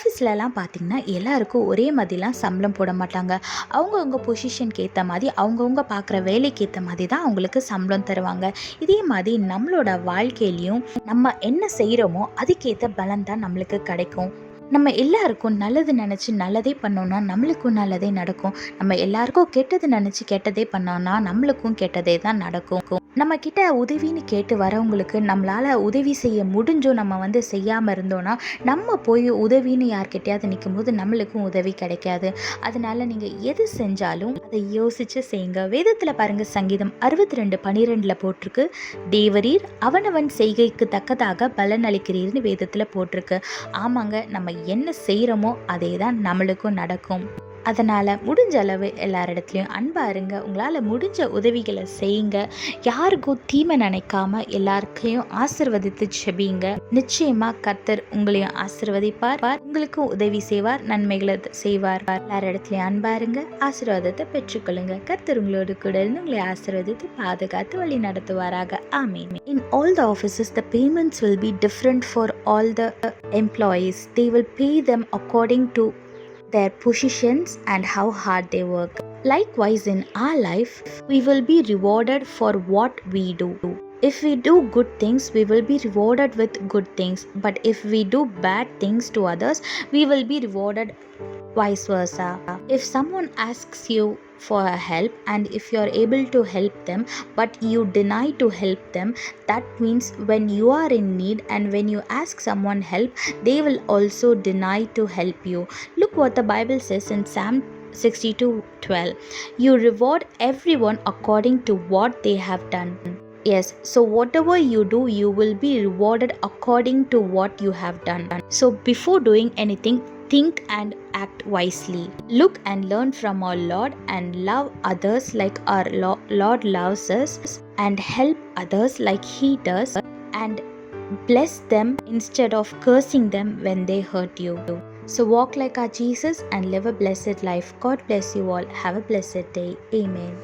ஆஃபீஸ்லலாம் பார்த்திங்கன்னா எல்லாருக்கும் ஒரே மாதிரிலாம் சம்பளம் போட மாட்டாங்க. அவங்கவுங்க பொசிஷனுக்கு ஏற்ற மாதிரி அவங்கவுங்க பார்க்குற வேலைக்கு ஏற்ற மாதிரி தான் அவங்களுக்கு சம்பளம் தருவாங்க. இதே மாதிரி நம்மளோட வாழ்க்கையிலையும் நம்ம என்ன செய்கிறோமோ அதுக்கேற்ற பலன் தான் நம்மளுக்கு கிடைக்கும். நம்ம எல்லாருக்கும் நல்லது நினச்சி நல்லதே பண்ணோன்னா நம்மளுக்கும் நல்லதே நடக்கும். நம்ம எல்லாருக்கும் கெட்டது நினச்சி கெட்டதே பண்ணோன்னா நம்மளுக்கும் கெட்டதே தான் நடக்கும். நம்ம கிட்ட உதவின்னு கேட்டு வரவங்களுக்கு நம்மளால் உதவி செய்ய முடிஞ்சும் நம்ம செய்யாமல் இருந்தோன்னா நம்ம போய் உதவின்னு யார்கிட்டையாவது நிற்கும் போது நம்மளுக்கும் உதவி கிடைக்காது. அதனால் நீங்கள் எது செஞ்சாலும் அதை யோசித்து செய்யுங்க. வேதத்தில் பாருங்கள், சங்கீதம் 62:12 போட்டிருக்கு, தேவரீர் அவனவன் செய்கைக்கு தக்கதாக பலன் அளிக்கிறீர்னு வேதத்தில் போட்டிருக்கு. ஆமாங்க, நம்ம என்ன செய்கிறோமோ அதே தான் நம்மளுக்கும் நடக்கும். அதனால் முடிஞ்ச அளவு எல்லாரிடத்துலையும் அன்பாக இருங்க. உங்களால் முடிஞ்ச உதவிகளை செய்யுங்க. யாருக்கும் தீமை நினைக்காம எல்லாருக்கையும் ஆசீர்வதித்து செபிங்க. நிச்சயமாக கர்த்தர் உங்களையும் ஆசீர்வதிப்பார், உங்களுக்கும் உதவி செய்வார், நன்மைகளை செய்வார். எல்லாரிடத்துலையும் அன்பாக இருங்க, ஆசீர்வாதத்தை பெற்றுக்கொள்ளுங்க. கர்த்தர் உங்களோடு கூட இருந்து உங்களை ஆசீர்வதித்து பாதுகாத்து வழி நடத்துவாராக. ஆமென். In all the offices, the payments will be different for all the employees. They will pay them according to their positions and how hard they work. Likewise, in our life, we will be rewarded for what we do. If we do good things, we will be rewarded with good things. But if we do bad things to others, we will be rewarded vice versa. If someone asks you for help and if you are able to help them but you deny to help them, that means when you are in need and when you ask someone help, they will also deny to help you. Look what the Bible says in Psalm 62:12. You reward everyone according to what they have done. Yes, so whatever you do, you will be rewarded according to what you have done. So before doing anything, think and act wisely. Look and learn from our Lord and love others like our Lord loves us, and help others like He does, and bless them instead of cursing them when they hurt you. So walk like our Jesus and live a blessed life. God bless you all. Have a blessed day. Amen.